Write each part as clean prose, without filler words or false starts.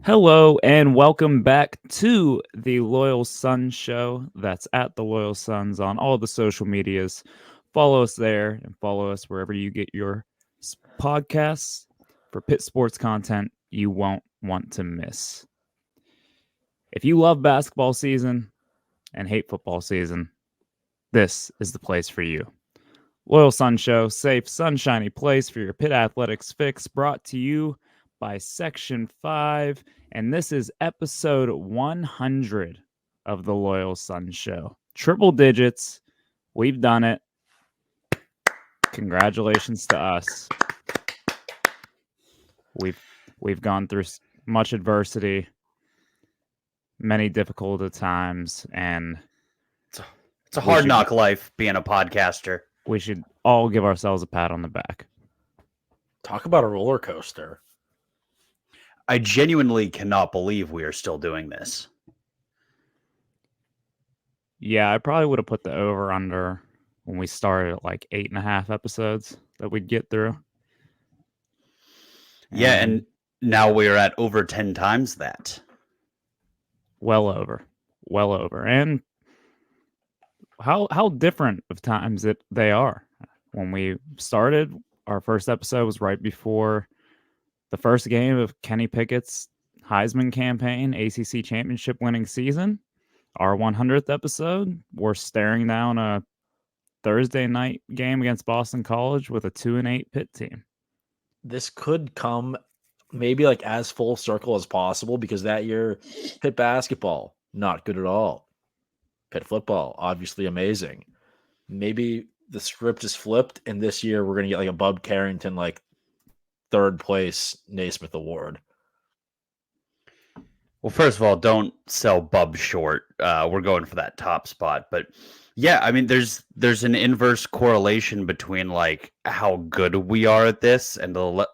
Hello and welcome back to the Loyal Sun Show. That's at the Loyal Suns on all the social medias. Follow us there and follow us wherever you get your podcasts for Pitt sports content you won't want to miss. If you love basketball season and hate football season, this is the place for you. Loyal Sun Show, safe, sunshiny place for your Pitt Athletics fix, brought to you by Section 5. And this is episode 100 of the Loyal Sun Show. Triple digits. We've done it. Congratulations to us. We've gone through much adversity, many difficult times, and it's a hard knock life being a podcaster. We should all give ourselves a pat on the back. Talk about a roller coaster. I genuinely cannot believe we are still doing this. Yeah, I probably would have put the over under when we started at like 8.5 episodes that we'd get through. Yeah, and now we're at over 10 times that. Well over. And how different of times they are. When we started, our first episode was right before the first game of Kenny Pickett's Heisman campaign, ACC championship winning season. Our 100th episode, we're staring down a Thursday night game against Boston College with a 2-8 Pitt team. This could come maybe like as full circle as possible because that year, Pitt basketball, not good at all. Pitt football, obviously amazing. Maybe the script is flipped, and this year we're going to get like a Bub Carrington, like third place Naismith Award. Well, first of all, don't sell Bub short. We're going for that top spot. But yeah, I mean, there's an inverse correlation between like how good we are at this and the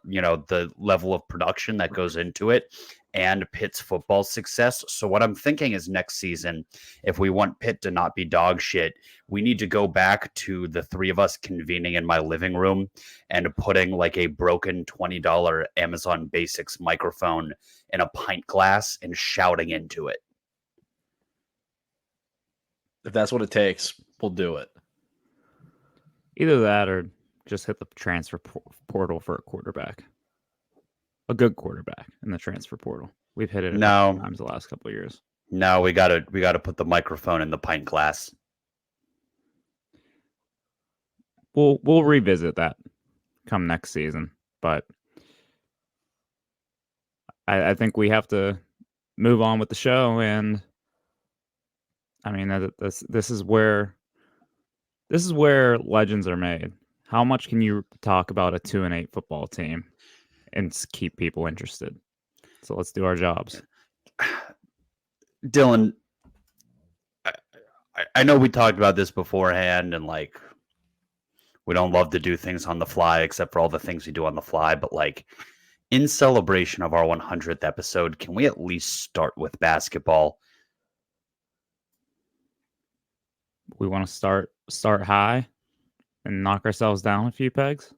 level of production that goes into it and Pitt's football success. So what I'm thinking is next season, if we want Pitt to not be dog shit, we need to go back to the three of us convening in my living room and putting like a broken $20 Amazon Basics microphone in a pint glass and shouting into it. If that's what it takes, we'll do it. Either that or just hit the transfer portal for a quarterback. A good quarterback in the transfer portal. We've hit it a couple times the last couple of years. No, we gotta put the microphone in the pint glass. We'll revisit that come next season, but I think we have to move on with the show. And I mean, this is where legends are made. How much can you talk about a 2-8 football team and keep people interested? So let's do our jobs. Dylan, I know we talked about this beforehand, and like we don't love to do things on the fly except for all the things we do on the fly, but like in celebration of our 100th episode, can we at least start with basketball? We want to start high and knock ourselves down a few pegs.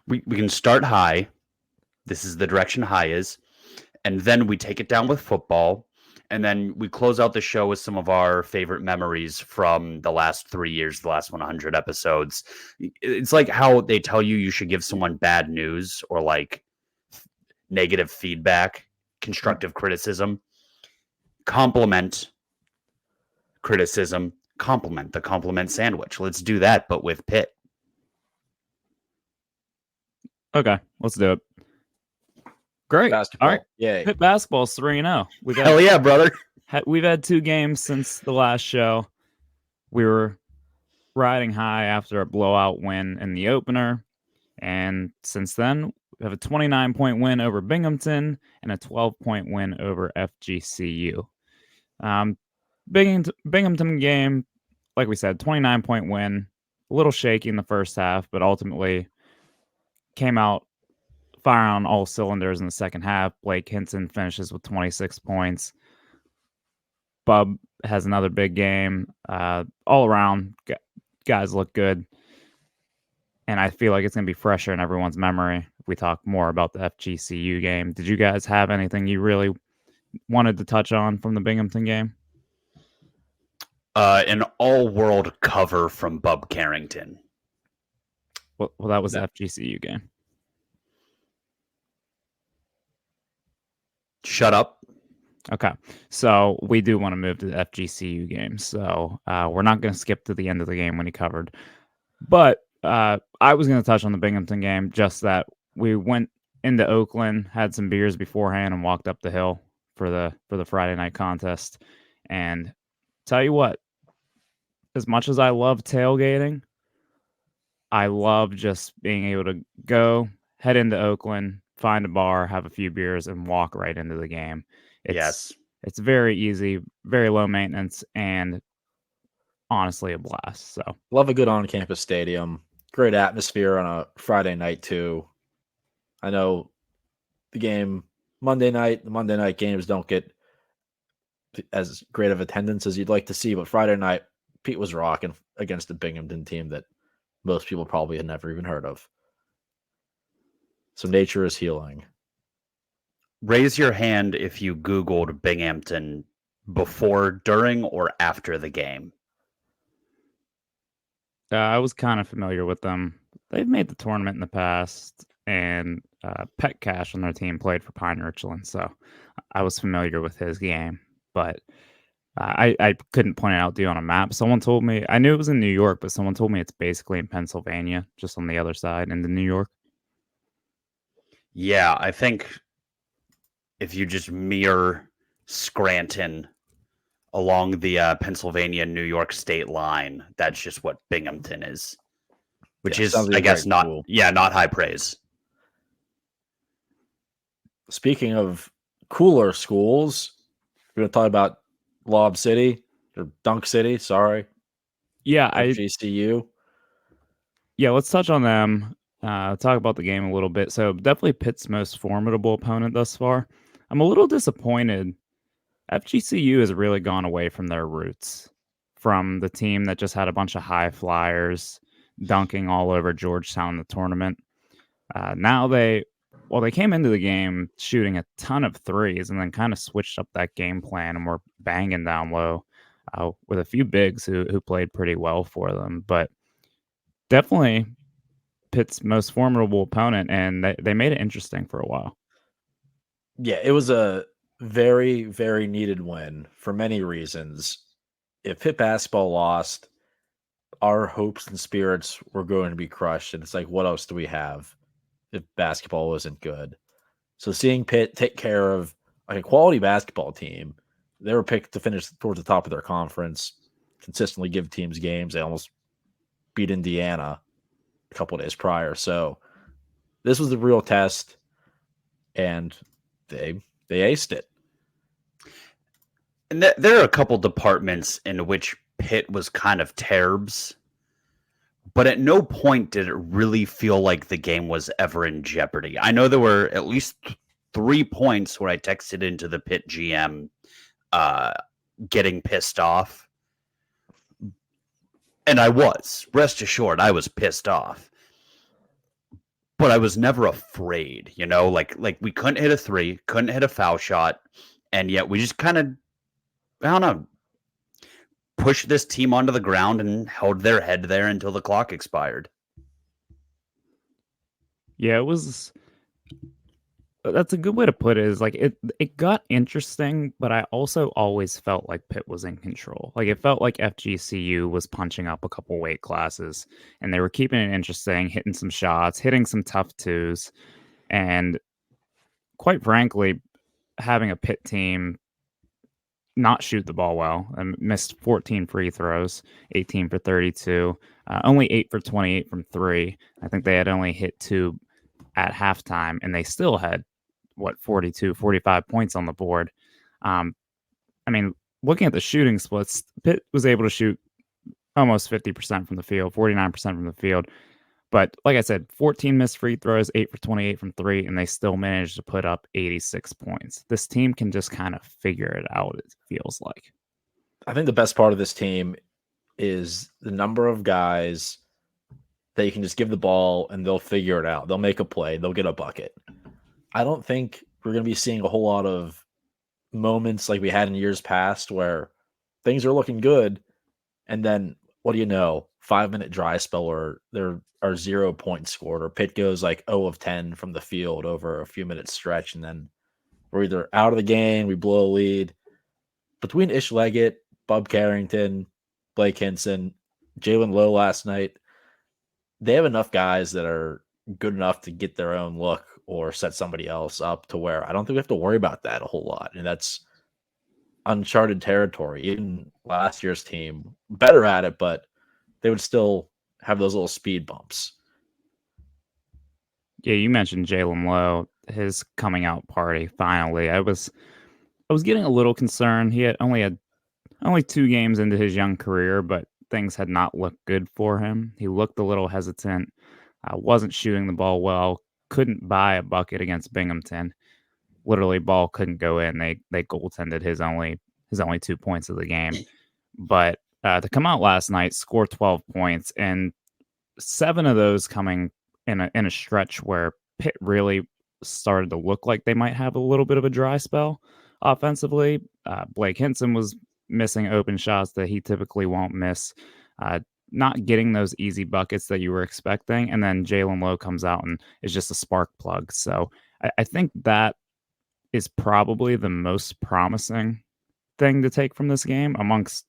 We can start high. This is the direction high is. And then we take it down with football. And then we close out the show with some of our favorite memories from the last 3 years, the last 100 episodes. It's like how they tell you should give someone bad news or like negative feedback, constructive criticism, compliment, criticism, compliment, the compliment sandwich. Let's do that, but with Pitt. Okay, let's do it. Great. Basketball. All right. Yay. Pitt basketball's 3-0. Hell yeah, brother. We've had 2 games since the last show. We were riding high after a blowout win in the opener. And since then, we have a 29-point win over Binghamton and a 12-point win over FGCU. Binghamton game, like we said, 29-point win. A little shaky in the first half, but ultimately came out firing on all cylinders in the second half. Blake Hinton finishes with 26 points. Bub has another big game. All around, guys look good. And I feel like it's going to be fresher in everyone's memory if we talk more about the FGCU game. Did you guys have anything you really wanted to touch on from the Binghamton game? An all-world cover from Bub Carrington. Well, that was the FGCU game. Shut up. Okay, so we do want to move to the FGCU game. So we're not going to skip to the end of the game when he covered. But I was going to touch on the Binghamton game, just that we went into Oakland, had some beers beforehand, and walked up the hill for the Friday night contest. And tell you what, as much as I love tailgating, I love just being able to go, head into Oakland, find a bar, have a few beers, and walk right into the game. It's very easy, very low maintenance, and honestly a blast. So love a good on-campus stadium. Great atmosphere on a Friday night too. I know the Monday night games don't get as great of attendance as you'd like to see, but Friday night, Pete was rocking against the Binghamton team that most people probably had never even heard of. So nature is healing. Raise your hand if you Googled Binghamton before, during, or after the game. I was kind of familiar with them. They've made the tournament in the past, and Pet Cash on their team played for Pine Richland, so I was familiar with his game. But I couldn't point it out to you on a map. Someone told me, I knew it was in New York, but someone told me it's basically in Pennsylvania, just on the other side into New York. Yeah, I think if you just mirror Scranton along the Pennsylvania-New York state line, that's just what Binghamton is, which is, I guess, not high praise. Speaking of cooler schools, we're going to talk about Lob City or Dunk City. Sorry. Yeah, FGCU. Yeah, let's touch on them. Talk about the game a little bit. So definitely Pitt's most formidable opponent thus far. I'm a little disappointed. FGCU has really gone away from their roots, from the team that just had a bunch of high flyers dunking all over Georgetown in the tournament. Now they came into the game shooting a ton of threes and then kind of switched up that game plan and were banging down low with a few bigs who played pretty well for them. But definitely Pitt's most formidable opponent, and they made it interesting for a while. Yeah, it was a very, very needed win for many reasons. If Pitt basketball lost, our hopes and spirits were going to be crushed. And it's like, what else do we have if basketball wasn't good? So seeing Pitt take care of like a quality basketball team, they were picked to finish towards the top of their conference, consistently give teams games. They almost beat Indiana a couple of days prior. So this was the real test, and they aced it. And there are a couple departments in which Pitt was kind of terbs, but at no point did it really feel like the game was ever in jeopardy. I know there were at least 3 points where I texted into the Pitt GM getting pissed off. And I was. Rest assured, I was pissed off. But I was never afraid, you know? Like we couldn't hit a three, couldn't hit a foul shot, and yet we just kind of, I don't know, pushed this team onto the ground and held their head there until the clock expired. Yeah, it was. That's a good way to put it. Is like it got interesting, but I also always felt like Pitt was in control. Like it felt like FGCU was punching up a couple weight classes, and they were keeping it interesting, hitting some shots, hitting some tough twos, and quite frankly, having a Pitt team not shoot the ball well and missed 14 free throws, 18 for 32, only 8 for 28 from three. I think they had only hit 2 at halftime, and they still had 45 points on the board. I mean, looking at the shooting splits, Pitt was able to shoot almost 50% from the field, 49% from the field. But like I said, 14 missed free throws, 8 for 28 from three, and they still managed to put up 86 points. This team can just kind of figure it out, it feels like. I think the best part of this team is the number of guys that you can just give the ball and they'll figure it out. They'll make a play. They'll get a bucket. I don't think we're going to be seeing a whole lot of moments like we had in years past where things are looking good. And then, what do you know? 5-minute dry spell where there are 0 points scored, or Pitt goes like 0 of 10 from the field over a few minutes stretch. And then we're either out of the game, we blow a lead. Between Ish Leggett, Bub Carrington, Blake Hinson, Jalen Lowe last night, they have enough guys that are good enough to get their own look or set somebody else up to where I don't think we have to worry about that a whole lot. And that's uncharted territory. Even last year's team, better at it, but they would still have those little speed bumps. Yeah, you mentioned Jalen Lowe, his coming out party. Finally, I was getting a little concerned. He had only 2 games into his young career, but things had not looked good for him. He looked a little hesitant, wasn't shooting the ball well, couldn't buy a bucket against Binghamton. Literally, ball couldn't go in. They goaltended his only 2 points of the game. But to come out last night, score 12 points, and 7 of those coming in a stretch where Pitt really started to look like they might have a little bit of a dry spell offensively. Blake Hinson was missing open shots that he typically won't miss, not getting those easy buckets that you were expecting. And then Jalen Lowe comes out and is just a spark plug. So I think that is probably the most promising thing to take from this game amongst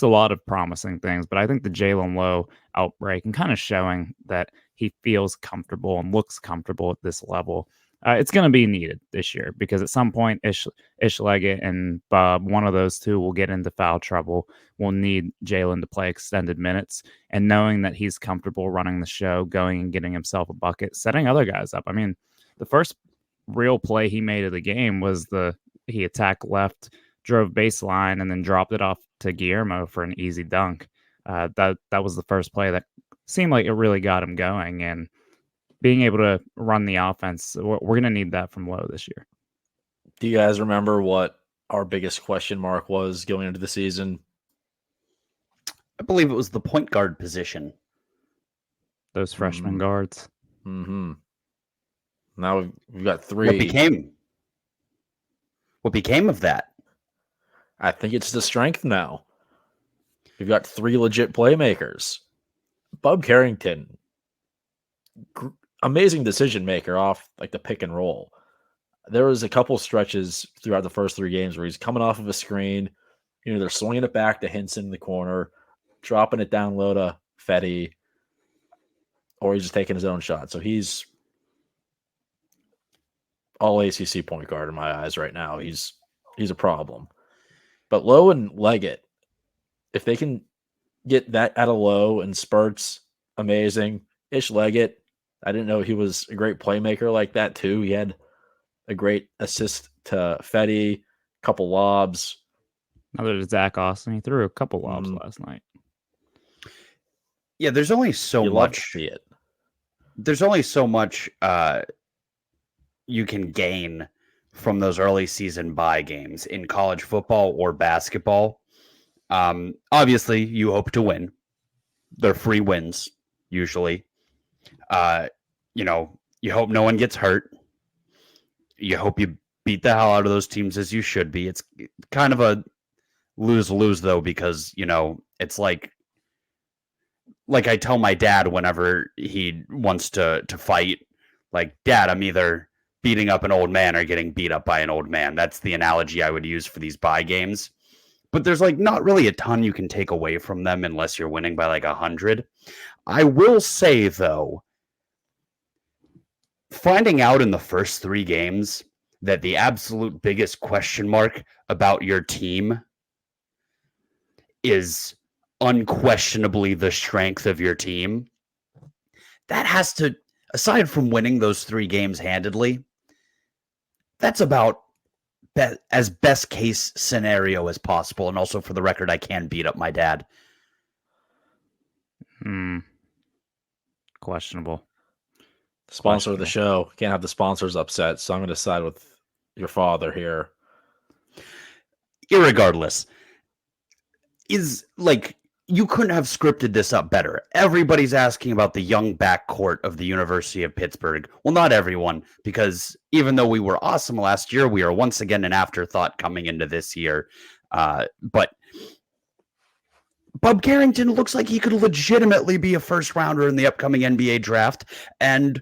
a lot of promising things. But I think the Jalen Lowe outbreak and kind of showing that he feels comfortable and looks comfortable at this level, it's going to be needed this year, because at some point Ish Leggett and Bob, one of those two, will get into foul trouble. We'll need Jalen to play extended minutes, and knowing that he's comfortable running the show, going and getting himself a bucket, setting other guys up. I mean, the first real play he made of the game was he attacked left, drove baseline, and then dropped it off to Guillermo for an easy dunk. That was the first play that seemed like it really got him going, and being able to run the offense, we're going to need that from Lowe this year. Do you guys remember what our biggest question mark was going into the season? I believe it was the point guard position. Those freshman guards. Mm-hmm. Now we've got 3. What became of that? I think it's the strength now. We've got 3 legit playmakers. Bub Carrington, amazing decision maker off like the pick and roll. There was a couple stretches throughout the first 3 games where he's coming off of a screen. They're swinging it back to Hinson in the corner, dropping it down low to Fetty, or he's just taking his own shot. So he's all ACC point guard in my eyes right now. He's a problem. But Lowe and Leggett, if they can get that out of Lowe and spurts, amazing. Ish Leggett, I didn't know he was a great playmaker like that too. He had a great assist to Fetty, couple lobs. Another to Zach Austin. He threw a couple lobs last night. Yeah, there's only so much. There's only so much you can gain from those early season bye games in college football or basketball. Obviously, you hope to win. They're free wins, usually. You hope no one gets hurt. You hope you beat the hell out of those teams as you should be. It's kind of a lose-lose, though, because, it's like I tell my dad whenever he wants to fight, like, Dad, I'm either beating up an old man or getting beat up by an old man. That's the analogy I would use for these bye games. But there's not really a ton you can take away from them unless you're winning by 100. I will say, though, finding out in the first 3 games that the absolute biggest question mark about your team is unquestionably the strength of your team, that has to, aside from winning those 3 games handedly, that's about as best case scenario as possible. And also, for the record, I can beat up my dad. Questionable. Sponsor of the show. Can't have the sponsors upset, so I'm going to side with your father here. Irregardless, is you couldn't have scripted this up better. Everybody's asking about the young backcourt of the University of Pittsburgh. Well, not everyone, because even though we were awesome last year, we are once again an afterthought coming into this year. But Bub Carrington looks like he could legitimately be a first rounder in the upcoming NBA draft. And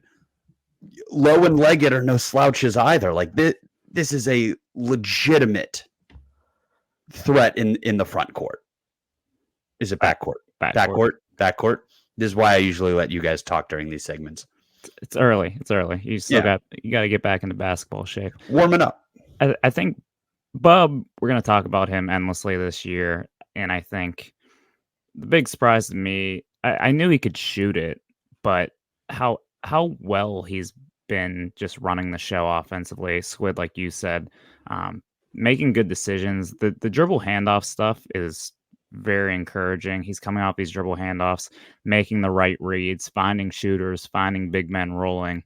Lowe and Leggett are no slouches either. Like this is a legitimate threat in the front court. Is it backcourt? Backcourt. This is why I usually let you guys talk during these segments. It's early. You still got to get back into basketball shape. Warming up. I think Bub, we're going to talk about him endlessly this year. And I think the big surprise to me, I knew he could shoot it, but how well he's been just running the show offensively. Squid, like you said, making good decisions. The dribble handoff stuff is very encouraging. He's coming off these dribble handoffs, making the right reads, finding shooters, finding big men rolling.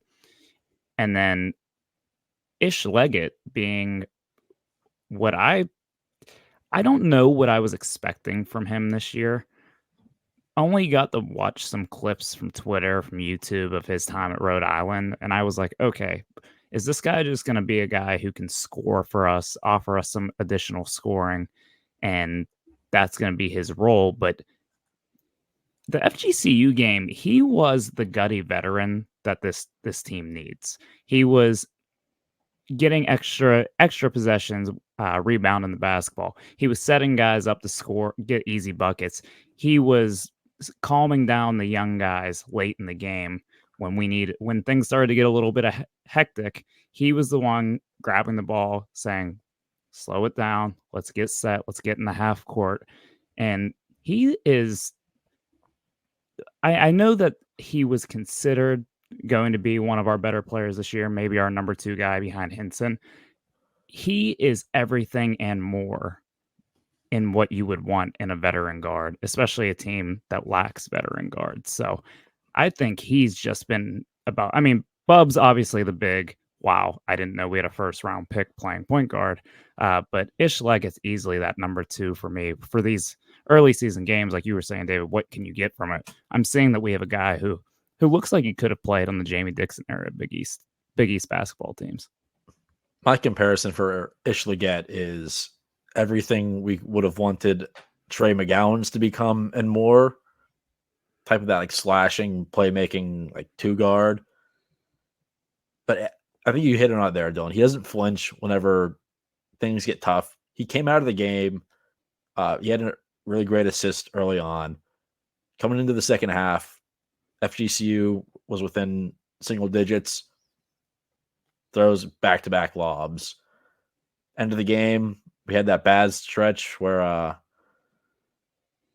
And then Ish Leggett being what I don't know what I was expecting from him this year. Only got to watch some clips from Twitter, from YouTube of his time at Rhode Island. And I was like, okay, is this guy just going to be a guy who can score for us, offer us some additional scoring? And that's going to be his role. But the FGCU game, he was the gutty veteran that this team needs. He was getting extra possessions, rebounding the basketball. He was setting guys up to score, get easy buckets. He was calming down the young guys late in the game when things started to get a little bit hectic. He was the one grabbing the ball, saying, slow it down. Let's get set. Let's get in the half court. And he is, I know that he was considered going to be one of our better players this year, maybe our number 2 guy behind Hinson. He is everything and more in what you would want in a veteran guard, especially a team that lacks veteran guards. So I think he's just been Bub's obviously the big, wow, I didn't know we had a first round pick playing point guard. But Ish Leggett's easily that number 2 for me for these early season games. Like you were saying, David, what can you get from it? I'm seeing that we have a guy who looks like he could have played on the Jamie Dixon era Big East basketball teams. My comparison for Ish Leggett is everything we would have wanted Trey McGowan's to become and more. Type of that like slashing, playmaking, like 2 guard. But I think you hit it on it there, Dylan. He doesn't flinch whenever things get tough. He came out of the game. He had a really great assist early on. Coming into the second half, FGCU was within single digits. Throws back-to-back lobs. End of the game, we had that bad stretch where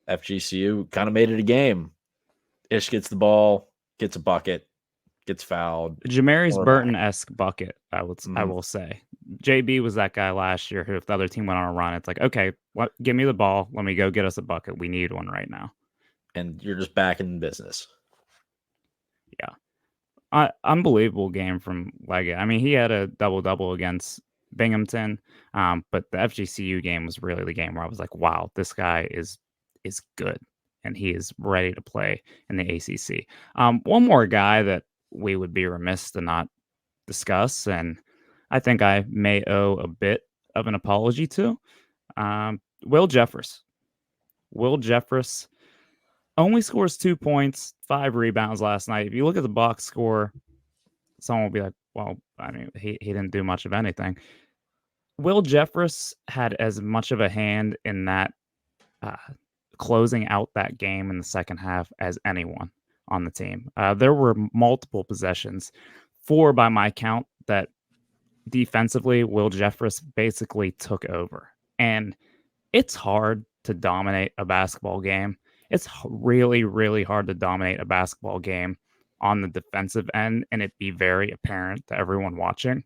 FGCU kind of made it a game. Ish gets the ball, gets a bucket, gets fouled. Jamari's Burton-esque bucket, I will say. JB was that guy last year who, if the other team went on a run, it's like, okay, give me the ball. Let me go get us a bucket. We need one right now. And you're just back in business. Yeah. Unbelievable game from Leggett. I mean, he had a double-double against Binghamton, but the FGCU game was really the game where I was like, wow, this guy is good, and he is ready to play in the ACC. One more guy that we would be remiss to not discuss, and I think I may owe a bit of an apology to, Will Jeffress. Will Jeffress only scores 2 points, 5 rebounds last night. If you look at the box score, someone will be like, well, I mean, he didn't do much of anything. Will Jeffress had as much of a hand in that closing out that game in the second half as anyone on the team. There were multiple possessions, 4 by my count, that defensively Will Jeffress basically took over. And it's hard to dominate a basketball game. It's really, really hard to dominate a basketball game on the defensive end and it be very apparent to everyone watching.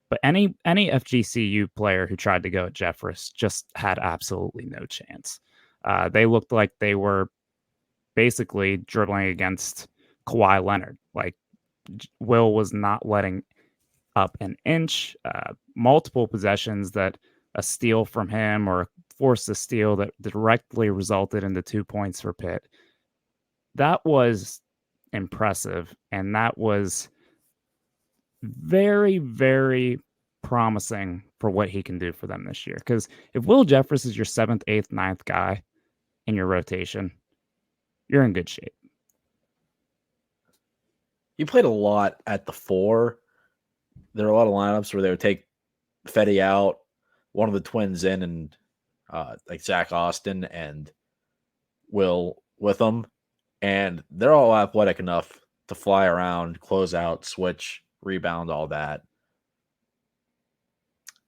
But any FGCU player who tried to go at Jeffress just had absolutely no chance. They looked like they were basically dribbling against Kawhi Leonard. Like, Will was not letting up an inch. Multiple possessions that a steal from him or forced a steal that directly resulted in the 2 points for Pitt. That was impressive, and that was very, very promising for what he can do for them this year. Because if Will Jeffress is your 7th, 8th, 9th guy in your rotation, you're in good shape. He played a lot at the 4. There are a lot of lineups where they would take Fetty out, one of the twins in, and like Zach Austin and Will with them. And they're all athletic enough to fly around, close out, switch, rebound, all that.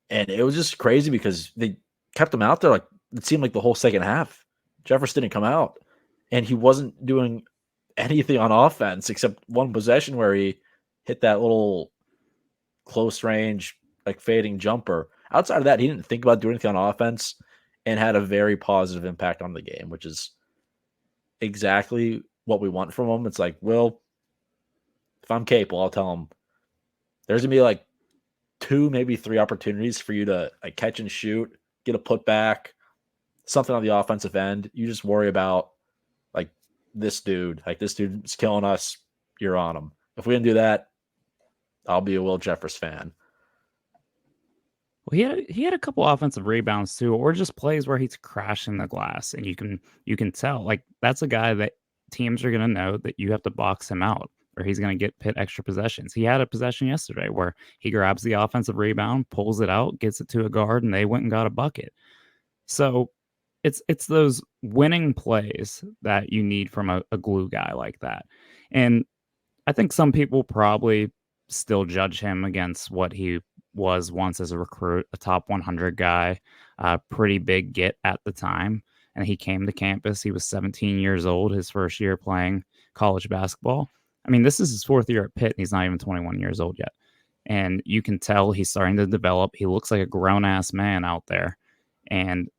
And it was just crazy because they kept him out there. Like, it seemed like the whole second half, Jeffress didn't come out, and he wasn't doing anything on offense except one possession where he hit that little close range, like fading jumper. Outside of that, he didn't think about doing anything on offense and had a very positive impact on the game, which is exactly what we want from him. It's like, Will, if I'm capable, I'll tell him there's going to be like 2, maybe 3 opportunities for you to like catch and shoot, get a putback, something on the offensive end. You just worry about like this dude. Like, this dude's killing us. You're on him. If we didn't do that, I'll be a Will Jeffress fan. Well, he had a couple offensive rebounds too, or just plays where he's crashing the glass, and you can tell like that's a guy that teams are going to know that you have to box him out, or he's going to get Pitt extra possessions. He had a possession yesterday where he grabs the offensive rebound, pulls it out, gets it to a guard, and they went and got a bucket. So it's those winning plays that you need from a glue guy like that. And I think some people probably still judge him against what he was once as a recruit, a top 100 guy, pretty big get at the time. And he came to campus. He was 17 years old, his first year playing college basketball. I mean, this is his 4th year at Pitt, and he's not even 21 years old yet. And you can tell he's starting to develop. He looks like a grown-ass man out there. And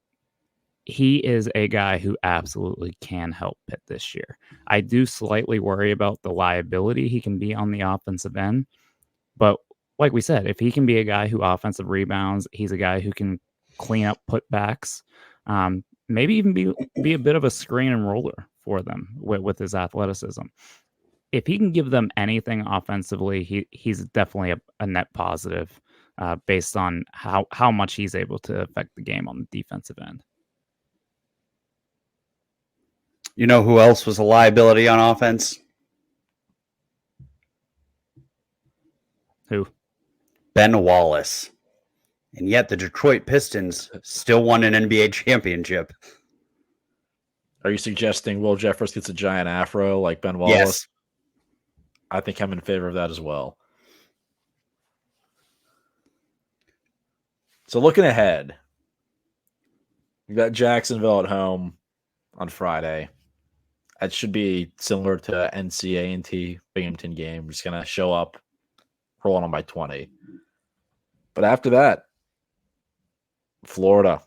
he is a guy who absolutely can help Pitt this year. I do slightly worry about the liability he can be on the offensive end. But like we said, if he can be a guy who offensive rebounds, he's a guy who can clean up putbacks, maybe even be a bit of a screen and roller for them with his athleticism. If he can give them anything offensively, he's definitely a net positive based on how much he's able to affect the game on the defensive end. You know who else was a liability on offense? Who? Ben Wallace. And yet the Detroit Pistons still won an NBA championship. Are you suggesting Will Jeffress gets a giant afro like Ben Wallace? Yes. I think I'm in favor of that as well. So looking ahead, we got Jacksonville at home on Friday. It should be similar to NCA&T Binghamton game. We're just going to show up, roll on by 20. But after that, Florida,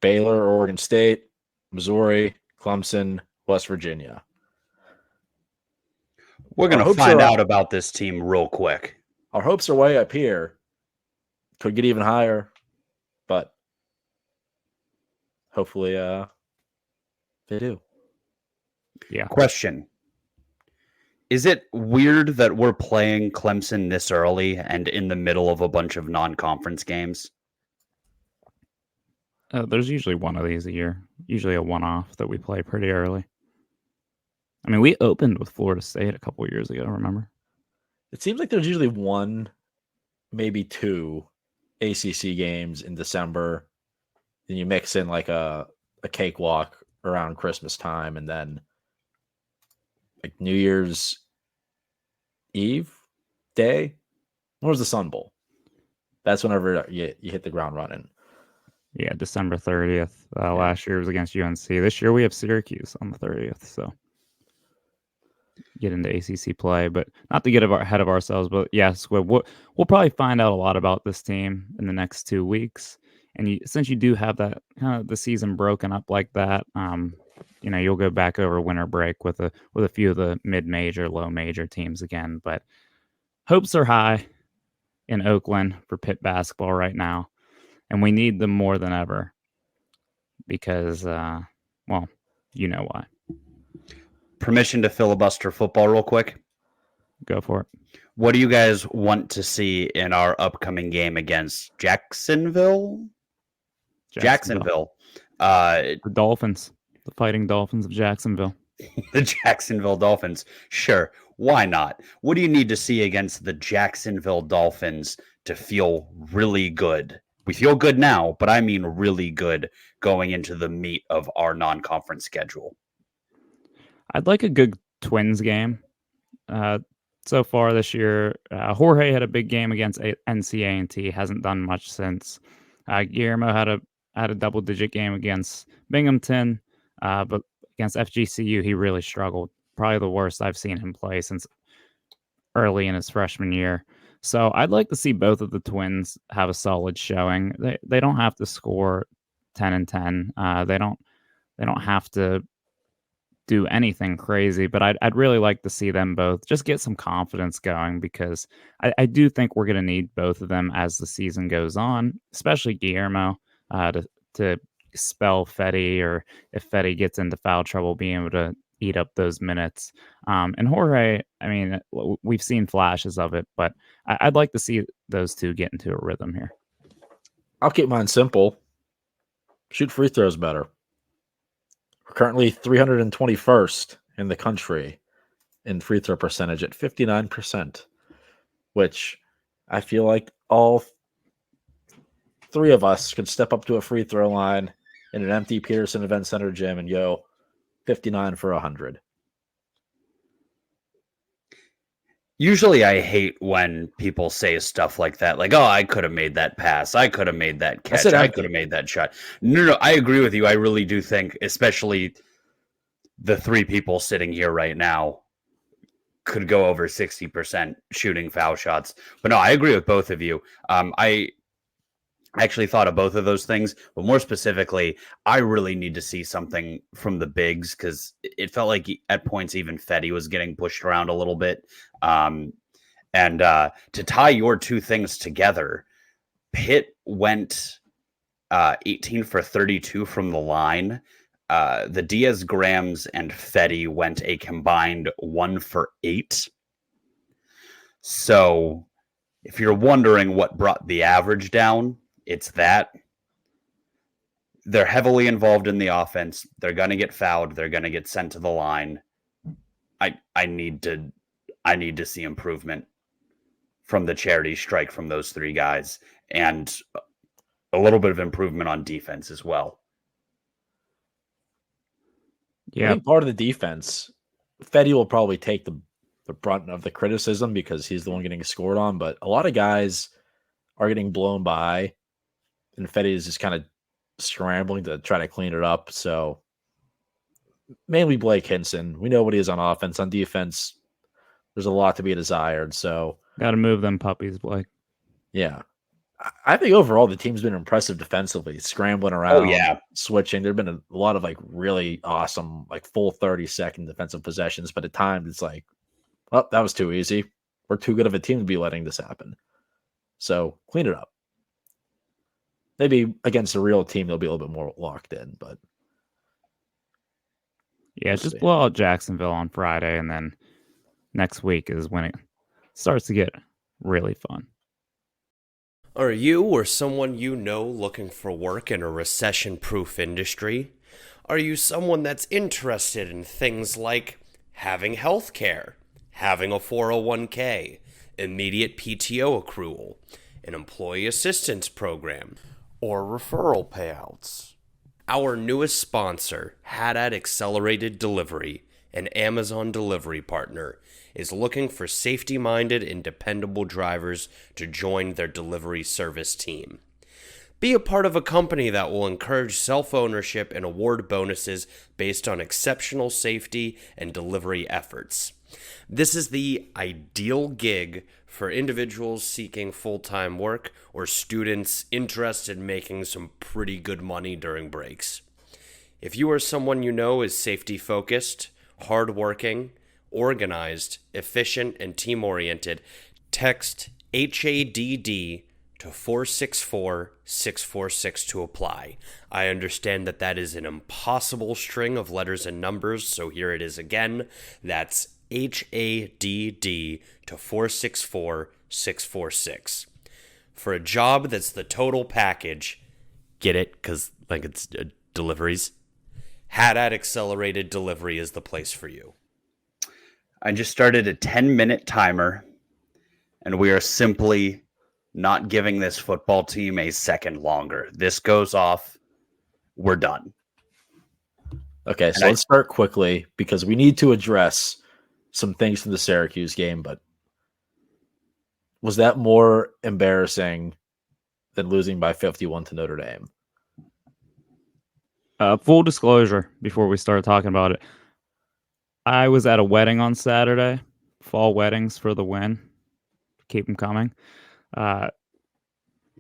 Baylor, Oregon State, Missouri, Clemson, West Virginia. We're going to find out about this team real quick. Our hopes are way up here. Could get even higher, but hopefully they do. Yeah. Question. Is it weird that we're playing Clemson this early and in the middle of a bunch of non-conference games? There's usually one of these a year, usually a one-off that we play pretty early. I mean, we opened with Florida State a couple of years ago, remember? It seems like there's usually 1, maybe 2 ACC games in December. Then you mix in like a cakewalk around Christmas time, and then like New Year's Eve day. When was the Sun Bowl? That's whenever you hit the ground running. Yeah, December 30th. Last year was against UNC. This year we have Syracuse on the 30th. So get into ACC play, but not to get ahead of ourselves. But yes, we'll probably find out a lot about this team in the next 2 weeks. And since you do have that kind of the season broken up like that, you'll go back over winter break with a few of the mid-major, low-major teams again. But hopes are high in Oakland for Pitt basketball right now, and we need them more than ever. because, well, you know why. Permission to filibuster football real quick. Go for it. What do you guys want to see in our upcoming game against Jacksonville? Jacksonville. The Dolphins. The Fighting Dolphins of Jacksonville. The Jacksonville Dolphins. Sure. Why not? What do you need to see against the Jacksonville Dolphins to feel really good? We feel good now, but I mean really good going into the meat of our non-conference schedule. I'd like a good Twins game. So far this year, Jorge had a big game against NCA&T. Hasn't done much since. Guillermo had a double-digit game against Binghamton, but against FGCU, he really struggled. Probably the worst I've seen him play since early in his freshman year. So I'd like to see both of the Twins have a solid showing. They don't have to score 10 and 10. They don't have to do anything crazy, but I'd really like to see them both just get some confidence going, because I do think we're going to need both of them as the season goes on, especially Guillermo, to spell Fetty, or if Fetty gets into foul trouble, being able to eat up those minutes. And Jorge, I mean, we've seen flashes of it, but I'd like to see those two get into a rhythm here. I'll keep mine simple. Shoot free throws better. We're currently 321st in the country in free throw percentage at 59%, which I feel like all three of us could step up to a free throw line in an empty Peterson Event Center gym and go 59 for 100. Usually I hate when people say stuff like that, like, oh, I could have made that pass. I could have made that catch. I could have made that shot. No, I agree with you. I really do think, especially the three people sitting here right now, could go over 60% shooting foul shots. But no, I agree with both of you. I actually thought of both of those things, but more specifically, I really need to see something from the bigs, because it felt like at points even Fetty was getting pushed around a little bit. And to tie your two things together, Pitt went 18 for 32 from the line. The Diaz Grahams and Fetty went a combined 1 for 8. So if you're wondering what brought the average down, it's that. They're heavily involved in the offense. They're going to get fouled. They're going to get sent to the line. I need to see improvement from the charity strike from those three guys, and a little bit of improvement on defense as well. Yeah, I think part of the defense, Fetty will probably take the brunt of the criticism because he's the one getting scored on, but a lot of guys are getting blown by, and Fetty is just kind of scrambling to try to clean it up. So mainly Blake Hinson. We know what he is on offense. On defense, there's a lot to be desired. So got to move them puppies, Blake. Yeah. I think overall the team's been impressive defensively, scrambling around, switching. There have been a lot of like really awesome, like full 30-second defensive possessions, but at times it's like, well, that was too easy. We're too good of a team to be letting this happen. So clean it up. Maybe against a real team, they'll be a little bit more locked in, but yeah, just blow out Jacksonville on Friday, and then next week is when it starts to get really fun. Are you or someone you know looking for work in a recession-proof industry? Are you someone that's interested in things like having health care, having a 401k, immediate PTO accrual, an employee assistance program, or referral payouts? Our newest sponsor, Haddad Accelerated Delivery, an Amazon delivery partner, is looking for safety-minded and dependable drivers to join their delivery service team. Be a part of a company that will encourage self-ownership and award bonuses based on exceptional safety and delivery efforts. This is the ideal gig for individuals seeking full-time work or students interested in making some pretty good money during breaks. If you or someone you know is safety-focused, hardworking, organized, efficient, and team-oriented, text HADD to 464-646 to apply. I understand that that is an impossible string of letters and numbers, so here it is again. That's HADD to 464-646. For a job that's the total package, get it? Because, like, it's deliveries. Haddad Accelerated Delivery is the place for you. I just started a 10-minute timer, and we are simply not giving this football team a second longer. This goes off, we're done. Okay, so let's start quickly because we need to address some things from the Syracuse game, but was that more embarrassing than losing by 51 to Notre Dame? Full disclosure before we start talking about it. I was at a wedding on Saturday. Fall weddings for the win. Keep them coming.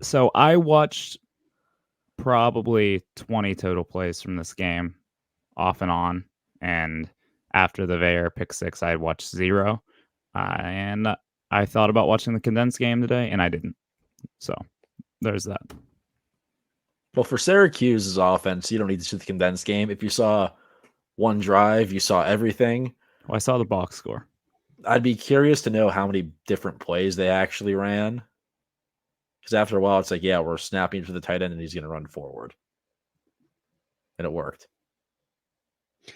So I watched probably 20 total plays from this game off and on. And after the Veyer pick six, I watched 0. And I thought about watching the condensed game today, and I didn't. So there's that. Well, for Syracuse's offense, you don't need to see the condensed game. If you saw one drive, you saw everything. Well, I saw the box score. I'd be curious to know how many different plays they actually ran. Because after a while, it's like, yeah, we're snapping to the tight end and he's going to run forward. And it worked.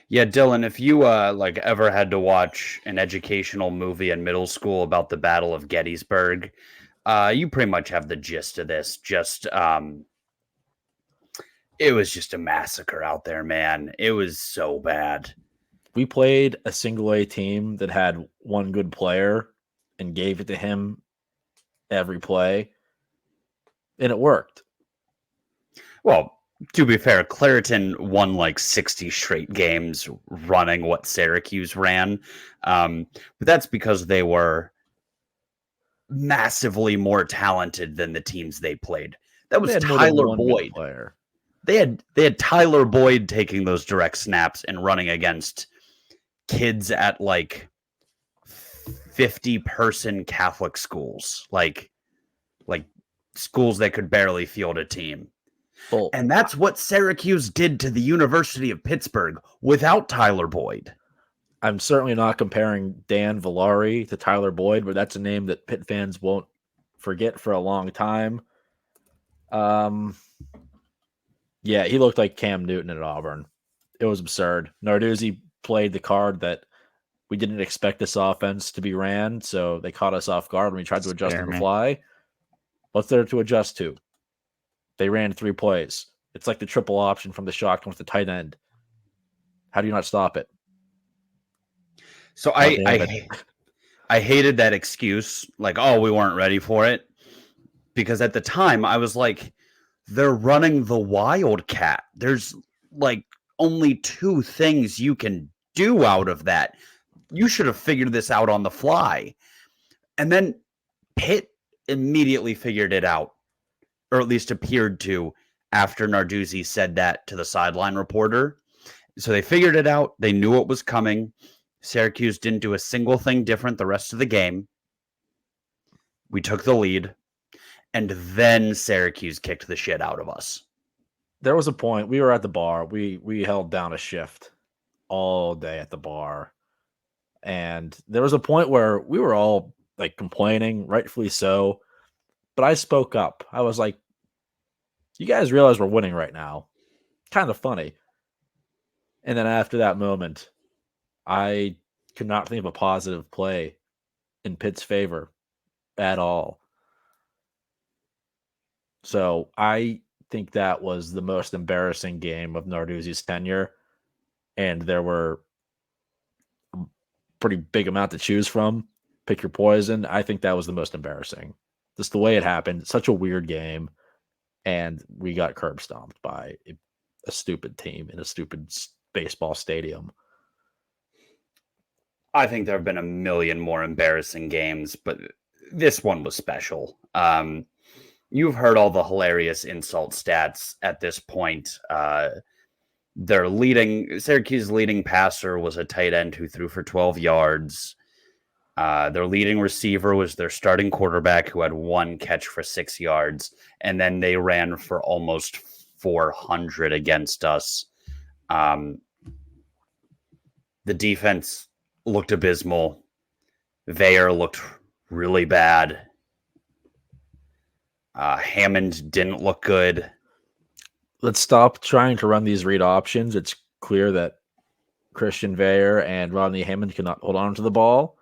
Yeah, Dylan, if you ever had to watch an educational movie in middle school about the Battle of Gettysburg, you pretty much have the gist of this. It was just a massacre out there, man. It was so bad. We played a single A team that had one good player and gave it to him every play, and it worked. Well, to be fair, Clareton won like 60 straight games running what Syracuse ran. But that's because they were massively more talented than the teams they played. That was Tyler Boyd. They had Tyler Boyd taking those direct snaps and running against kids at like 50-person Catholic schools, like schools that could barely field a team. Well, and that's what Syracuse did to the University of Pittsburgh without Tyler Boyd. I'm certainly not comparing Dan Villari to Tyler Boyd, but that's a name that Pitt fans won't forget for a long time. Yeah, he looked like Cam Newton at Auburn. It was absurd. Narduzzi played the card that we didn't expect this offense to be ran, so they caught us off guard when we tried to adjust on the fly. What's there to adjust to? They ran 3 plays. It's like the triple option from the shotgun with the tight end. How do you not stop it? So I hated that excuse, like, oh, we weren't ready for it. Because at the time, I was like, they're running the Wildcat. There's like only 2 things you can do out of that. You should have figured this out on the fly. And then Pitt immediately figured it out, or at least appeared to, after Narduzzi said that to the sideline reporter. So they figured it out. They knew what was coming. Syracuse didn't do a single thing different the rest of the game. We took the lead. And then Syracuse kicked the shit out of us. There was a point. We were at the bar. We held down a shift all day at the bar. And there was a point where we were all like complaining, rightfully so. But I spoke up. I was like, you guys realize we're winning right now. Kind of funny. And then after that moment, I could not think of a positive play in Pitt's favor at all. So I think that was the most embarrassing game of Narduzzi's tenure. And there were a pretty big amount to choose from. Pick your poison. I think that was the most embarrassing. Just the way it happened. Such a weird game. And we got curb stomped by a stupid team in a stupid baseball stadium. I think there have been a million more embarrassing games, but this one was special. You've heard all the hilarious insult stats at this point. Syracuse's leading passer was a tight end who threw for 12 yards. Their leading receiver was their starting quarterback, who had 1 catch for 6 yards, and then they ran for almost 400 against us. The defense looked abysmal. Veyer looked really bad. Hammond didn't look good. Let's stop trying to run these read options. It's clear that Christian Veyer and Rodney Hammond cannot hold on to the ball.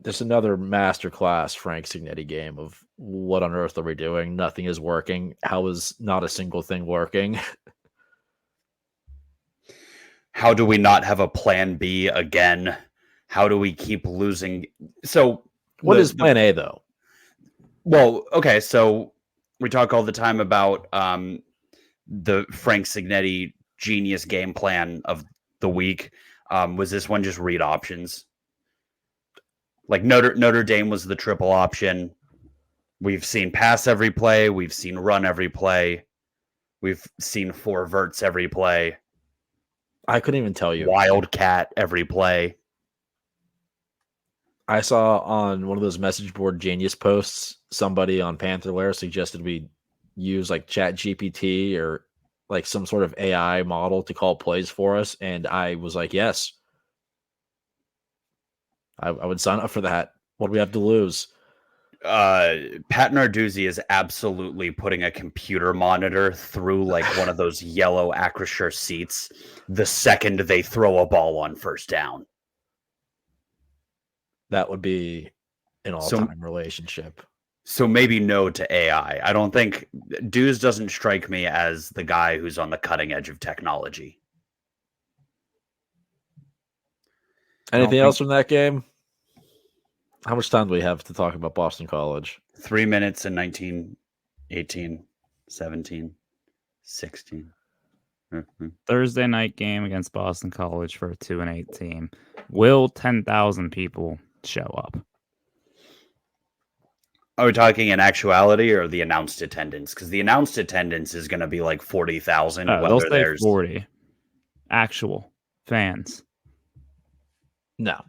Just another masterclass Frank Signetti game of what on earth are we doing? Nothing is working. How is not a single thing working? How do we not have a plan B again? How do we keep losing? So What is plan A, though? Well, okay, so we talk all the time about the Frank Signetti genius game plan of the week. Was this one just read options? Like Notre Dame was the triple option. We've seen pass every play. We've seen run every play. We've seen 4 verts every play. I couldn't even tell you. Wildcat every play. I saw on one of those message board genius posts, somebody on Panther Lair suggested we use like Chat GPT or like some sort of AI model to call plays for us. And I was like, yes, I would sign up for that. What do we have to lose? Pat Narduzzi is absolutely putting a computer monitor through like one of those yellow Acrisure seats the second they throw a ball on first down. That would be an all-time relationship. So maybe no to AI. I don't think Deuce doesn't strike me as the guy who's on the cutting edge of technology. Anything else from that game? How much time do we have to talk about Boston College? 3 minutes and 19, 18, 17, 16. Thursday night game against Boston College for a 2-8 team. Will 10,000 people show up? Are we talking in actuality or the announced attendance? Because the announced attendance is going to be like 40,000. They'll say 40 actual fans. No.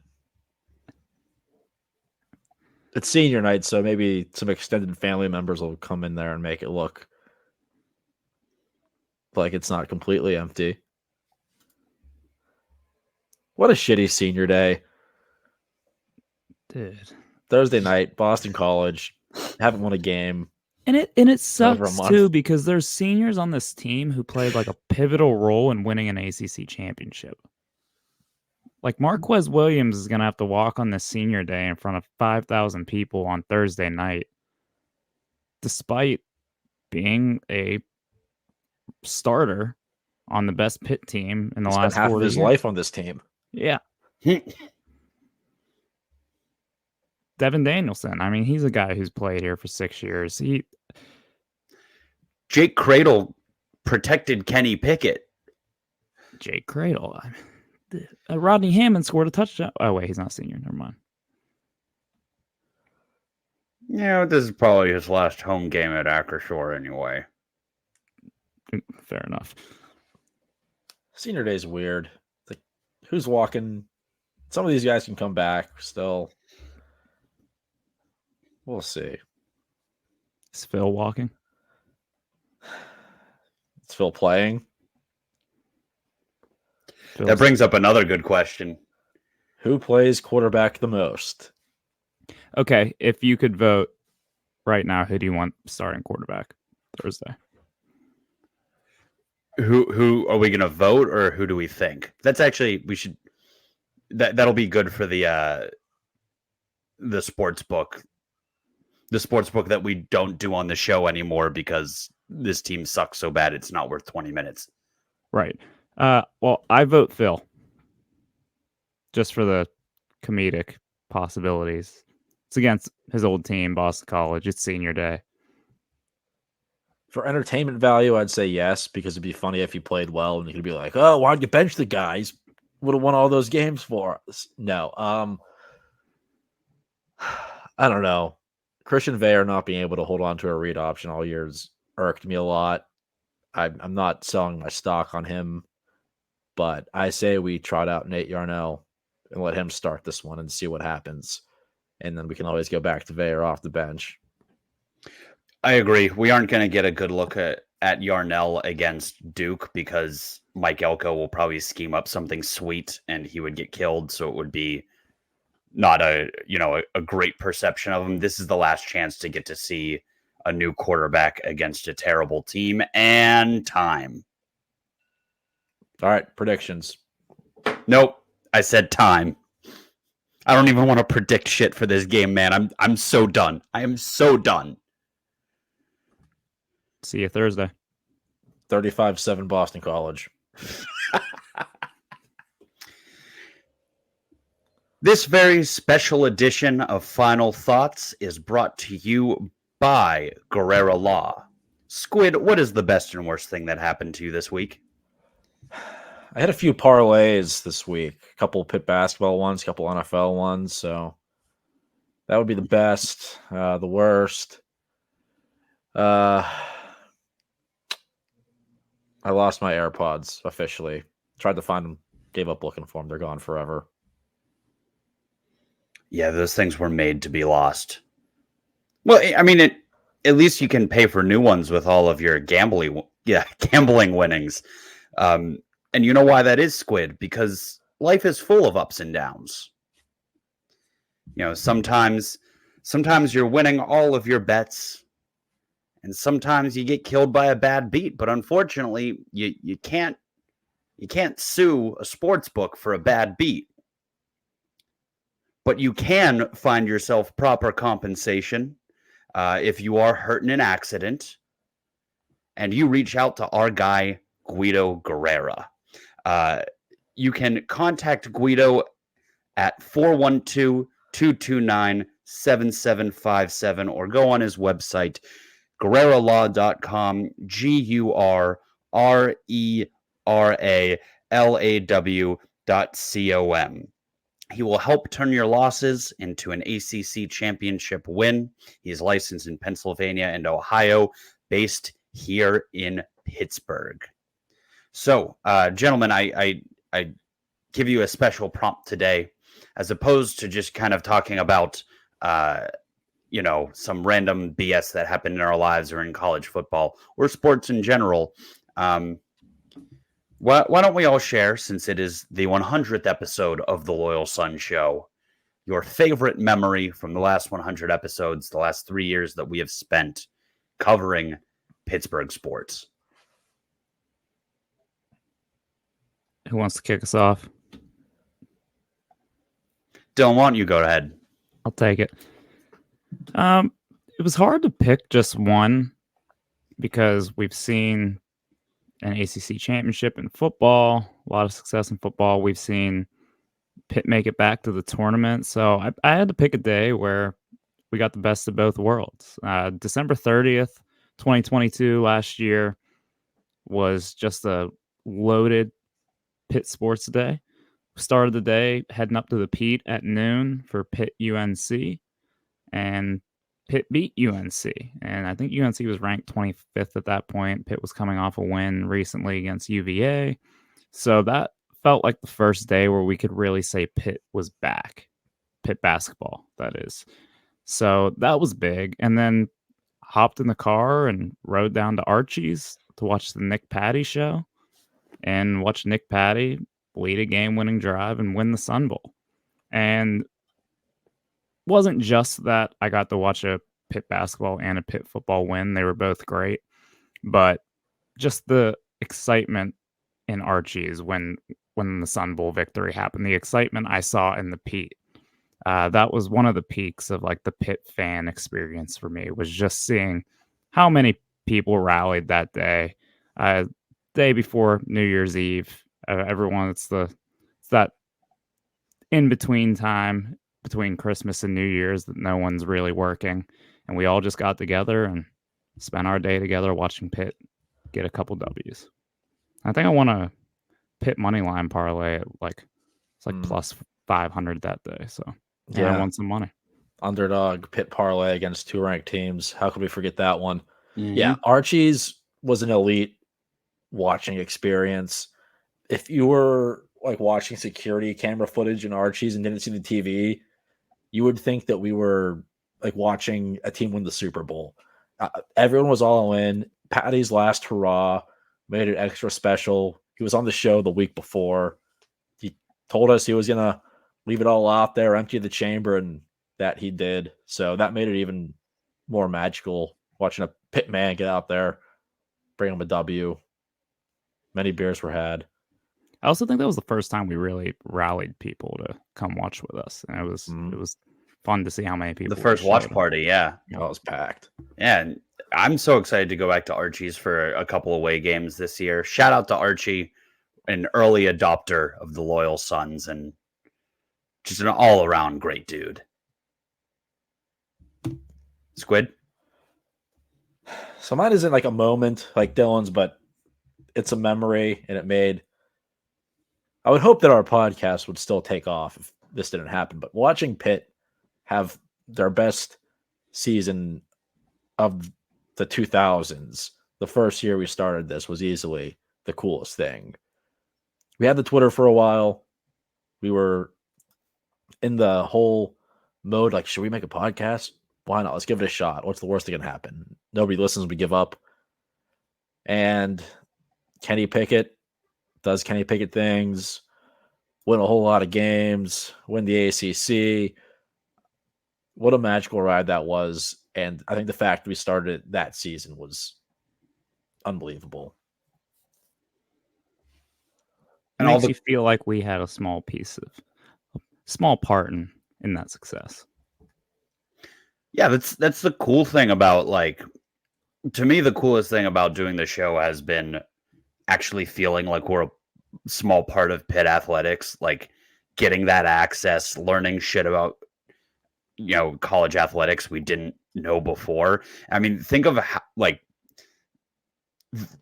It's senior night, so maybe some extended family members will come in there and make it look like it's not completely empty. What a shitty senior day. Dude. Thursday night, Boston College, haven't won a game. And it sucks too, because there's seniors on this team who played like a pivotal role in winning an ACC championship. Like Marquez Williams is going to have to walk on this senior day in front of 5,000 people on Thursday night, despite being a starter on the best Pitt team in the last half 4 of his years. life on this team. Yeah. Devin Danielson. I mean, he's a guy who's played here for 6 years. Jake Cradle protected Kenny Pickett. Jake Cradle. Rodney Hammond scored a touchdown. Oh, wait, he's not senior. Never mind. Yeah, this is probably his last home game at Acrisure anyway. Fair enough. Senior day is weird. Like, who's walking? Some of these guys can come back still. We'll see. Is Phil walking? Is Phil playing? That brings up another good question. Who plays quarterback the most? Okay, if you could vote right now, who do you want starting quarterback Thursday? Who are we going to vote, or who do we think? That's actually, we should, that'll be good for the sports book. The sports book that we don't do on the show anymore because this team sucks so bad it's not worth 20 minutes. Right. Well, I vote Phil. Just for the comedic possibilities. It's against his old team, Boston College. It's senior day. For entertainment value, I'd say yes, because it'd be funny if he played well and you could be like, oh, why'd you bench the guys? Would have won all those games for us. No. I don't know. Christian Veyer not being able to hold on to a read option all year has irked me a lot. I'm not selling my stock on him But I say we trot out Nate Yarnell and let him start this one and see what happens. And then we can always go back to Veyer off the bench. I agree. We aren't going to get a good look at Yarnell against Duke because Mike Elko will probably scheme up something sweet and he would get killed. So it would be not a great perception of him. This is the last chance to get to see a new quarterback against a terrible team and time. All right, predictions. Nope. I said time. I don't even want to predict shit for this game, man. I'm so done. I am so done. See you Thursday. 35-7 Boston College. This very special edition of Final Thoughts is brought to you by Gurrera Law. Squid, what is the best and worst thing that happened to you this week? I had a few parlays this week. A couple Pitt basketball ones, a couple NFL ones. So that would be the best. The worst. I lost my AirPods officially. Tried to find them. Gave up looking for them. They're gone forever. Yeah, those things were made to be lost. Well, I mean, at least you can pay for new ones with all of your gambling winnings. And you know why that is, Squid? Because life is full of ups and downs. You know, sometimes you're winning all of your bets, and sometimes you get killed by a bad beat. But unfortunately, you can't sue a sports book for a bad beat. But you can find yourself proper compensation if you are hurt in an accident, and you reach out to our guy Guido Gurrera. You can contact Guido at 412-229-7757 or go on his website, gurreralaw.com, GURRERALAW.com. He will help turn your losses into an ACC championship win. He's licensed in Pennsylvania and Ohio, based here in Pittsburgh. So, gentlemen, I give you a special prompt today, as opposed to just kind of talking about, some random BS that happened in our lives or in college football or sports in general. Why don't we all share, since it is the 100th episode of The Loyal Sun Show, your favorite memory from the last 100 episodes, the last 3 years that we have spent covering Pittsburgh sports? Who wants to kick us off? Dylan, why don't you go ahead? I'll take it. It was hard to pick just one because we've seen an ACC championship in football, a lot of success in football. We've seen Pitt make it back to the tournament. So I had to pick a day where we got the best of both worlds. December 30th, 2022, last year, was just a loaded Pitt sports day. We started the day heading up to the Pete at noon for Pitt UNC, and Pitt beat UNC, and I think UNC was ranked 25th at that point. Pitt was coming off a win recently against UVA. So that felt like the first day where we could really say Pitt was back. Pitt basketball, that is. So that was big. And then hopped in the car and rode down to Archie's to watch the Nick Patty show and watch Nick Patty lead a game-winning drive and win the Sun Bowl. And wasn't just that I got to watch a Pitt basketball and a Pitt football win. They were both great, but just the excitement in Archie's when the Sun Bowl victory happened, the excitement I saw in the Pete, that was one of the peaks of like the Pitt fan experience for me, was just seeing how many people rallied that day, day before New Year's Eve. Everyone, it's that in between time between Christmas and New Year's that no one's really working, and we all just got together and spent our day together watching Pitt get a couple W's. I think I won a Pitt money line parlay at it's plus 500 that day. So yeah, I won some money. Underdog Pitt parlay against two ranked teams. How could we forget that one? Mm-hmm. Yeah, Archie's was an elite watching experience. if you were like watching security camera footage in Archie's and didn't see the TV, you would think that we were like watching a team win the Super Bowl. Everyone was all in. Patty's last hurrah made it extra special. He was on the show the week before. He told us he was going to leave it all out there, empty the chamber, and that he did. So that made it even more magical watching a Pitt man get out there, bring him a W. Many beers were had. I also think that was the first time we really rallied people to come watch with us, and it was fun to see how many people. The first watch party, yeah. Oh, it was packed. Yeah, and I'm so excited to go back to Archie's for a couple away games this year. Shout out to Archie, an early adopter of the Loyal Sons, and just an all-around great dude. Squid? So mine isn't like a moment like Dylan's, but it's a memory, and it made. I would hope that our podcast would still take off if this didn't happen, but watching Pitt have their best season of the 2000s, the first year we started this, was easily the coolest thing. We had the Twitter for a while. We were in the whole mode, like, should we make a podcast? Why not? Let's give it a shot. What's the worst that can happen? Nobody listens, we give up. And Kenny Pickett does Kenny Pickett things, win a whole lot of games, win the ACC. What a magical ride that was. And I think the fact we started that season was unbelievable. It makes you feel like we had a small part in that success. Yeah, that's the cool thing about, like, to me, the coolest thing about doing the show has been actually feeling like we're a small part of Pitt Athletics, like getting that access, learning shit about, college athletics we didn't know before. I mean, think of how, like,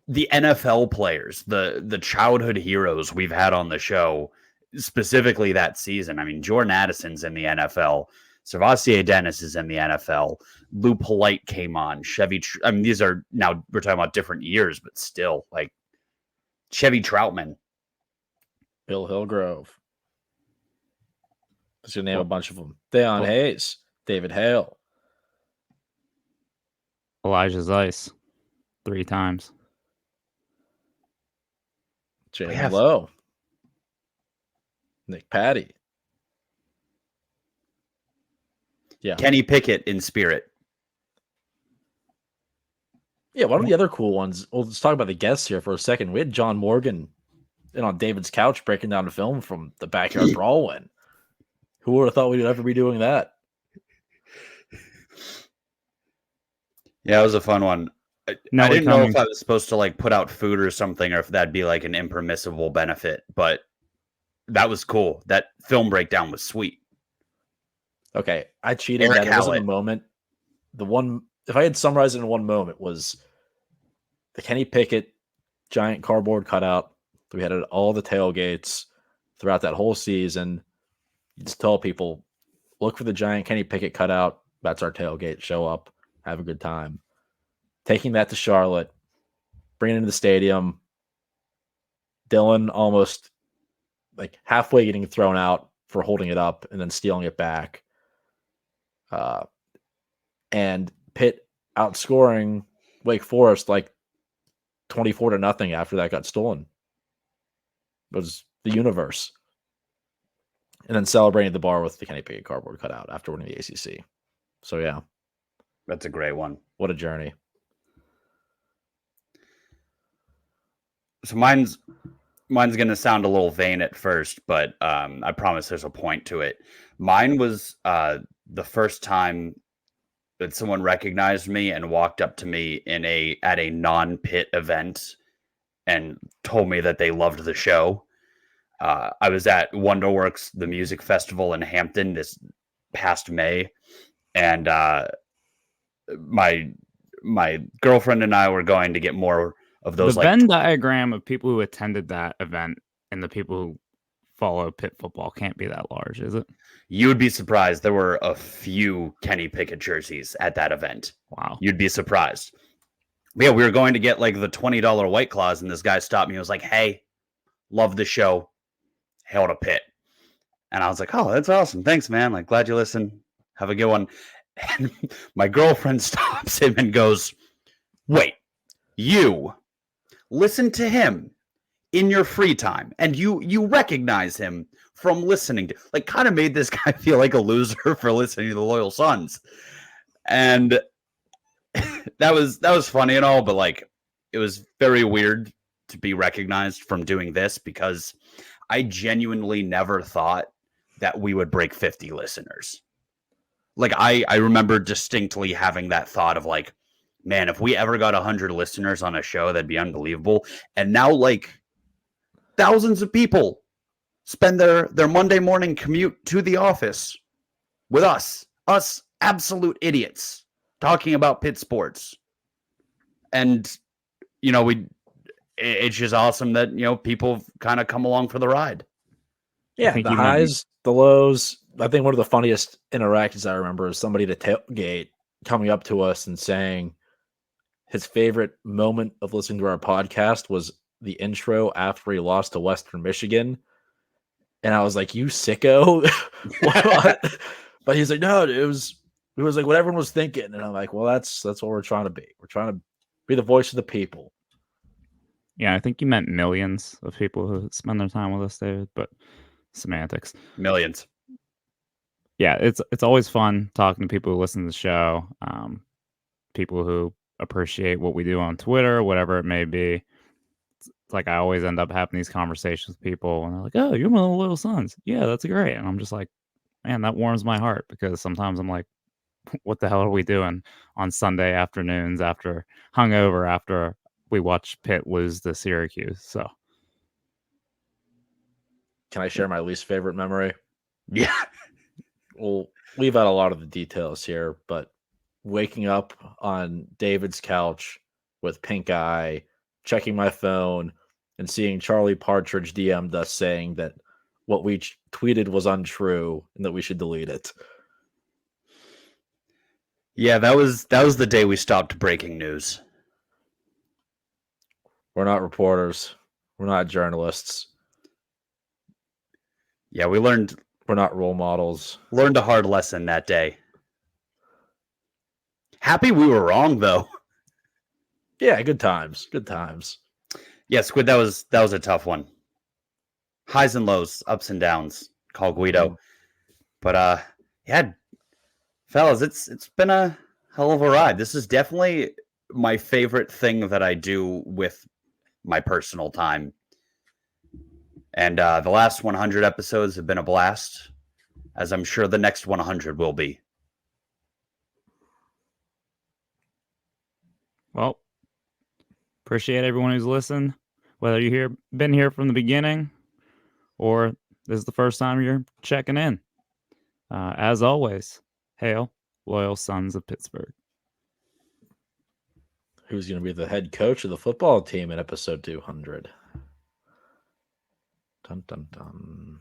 the NFL players, the childhood heroes we've had on the show, specifically that season. I mean, Jordan Addison's in the NFL. Servassier Dennis is in the NFL. Lou Polite came on. These are, now we're talking about different years, but still, like, Chevy Troutman. Bill Hillgrove. Just gonna name a bunch of them. Deion Hayes. David Hale. Elijah Zeiss. 3 times. Jalen Lowe. Nick Patty. Yeah. Kenny Pickett in spirit. Yeah, one of the other cool ones. Well, let's talk about the guests here for a second. We had John Morgan in on David's couch breaking down a film from the Backyard Brawl win. Who would have thought we'd ever be doing that? Yeah, it was a fun one. I didn't know if I was supposed to, like, put out food or something, or if that'd be like an impermissible benefit, but that was cool. That film breakdown was sweet. Okay, I cheated. That it wasn't a moment. The one, if I had summarized it in one moment, was the Kenny Pickett giant cardboard cutout that we had at all the tailgates throughout that whole season. You just tell people, look for the giant Kenny Pickett cutout. That's our tailgate. Show up, have a good time. Taking that to Charlotte, bringing it into the stadium. Dylan almost like halfway getting thrown out for holding it up and then stealing it back. And Pitt outscoring Wake Forest like 24-0 after that got stolen. It was the universe. And then celebrating the bar with the Kenny Pickett cardboard cutout after winning the ACC. So, yeah. That's a great one. What a journey. So mine's going to sound a little vain at first, but I promise there's a point to it. Mine was the first time that someone recognized me and walked up to me at a non-Pitt event and told me that they loved the show. I was at Wonderworks, the music festival in Hampton this past May, and my girlfriend and I were going to get more of those. The Venn diagram of people who attended that event and the people who follow Pitt football can't be that large, is it? You would be surprised. There were a few Kenny Pickett jerseys at that event. Wow. You'd be surprised. But yeah, we were going to get like the $20 White Claws, and this guy stopped me and was like, "Hey, Love the show. Hail to Pitt. And I was like, oh, that's awesome. Thanks, man. Like, glad you listen. Have a good one. And my girlfriend stops him and goes, wait, you listen to him in your free time, and you recognize him from listening to, like, kind of made this guy feel like a loser for listening to the Loyal Sons. And that was funny and all, but like, it was very weird to be recognized from doing this, because I genuinely never thought that we would break 50 listeners. Like, I remember distinctly having that thought of like, man, if we ever got 100 listeners on a show, that'd be unbelievable. And now, like, thousands of people spend their Monday morning commute to the office with us absolute idiots talking about Pitt sports. And, you know, it's just awesome that, you know, people kind of come along for the ride. Yeah, think the you might be- highs, the lows. I think one of the funniest interactions I remember is somebody at a tailgate coming up to us and saying his favorite moment of listening to our podcast was the intro after he lost to Western Michigan. And I was like, you sicko. What? But he's like, no, it was like what everyone was thinking. And I'm like, well, that's what we're trying to be. We're trying to be the voice of the people. Yeah, I think you meant millions of people who spend their time with us, David, but semantics. Millions. Yeah, it's always fun talking to people who listen to the show, people who appreciate what we do on Twitter, whatever it may be. It's like I always end up having these conversations with people, and they're like, "Oh, you're one of the Loyal Sons. Yeah, that's great." And I'm just like, man, that warms my heart, because sometimes I'm like, what the hell are we doing on Sunday afternoons after hungover after we watch Pitt lose to Syracuse? So Can I share my least favorite memory? Yeah. We'll leave out a lot of the details here, but waking up on David's couch with pink eye, checking my phone, and seeing Charlie Partridge DM'd us saying that what we tweeted was untrue and that we should delete it. Yeah, that was the day we stopped breaking news. We're not reporters. We're not journalists. Yeah, we learned We're not role models. a hard lesson that day. Happy we were wrong, though. Yeah, good times. Good times. Yeah, Squid, that was a tough one. Highs and lows, ups and downs. Call Guido. But yeah, fellas, it's been a hell of a ride. This is definitely my favorite thing that I do with my personal time. And the last 100 episodes have been a blast, as I'm sure the next 100 will be. well, appreciate everyone who's listened, whether you been here from the beginning or this is the first time you're checking in. As always, hail, Loyal Sons of Pittsburgh. Who's going to be the head coach of the football team in episode 200? Dun, dun, dun.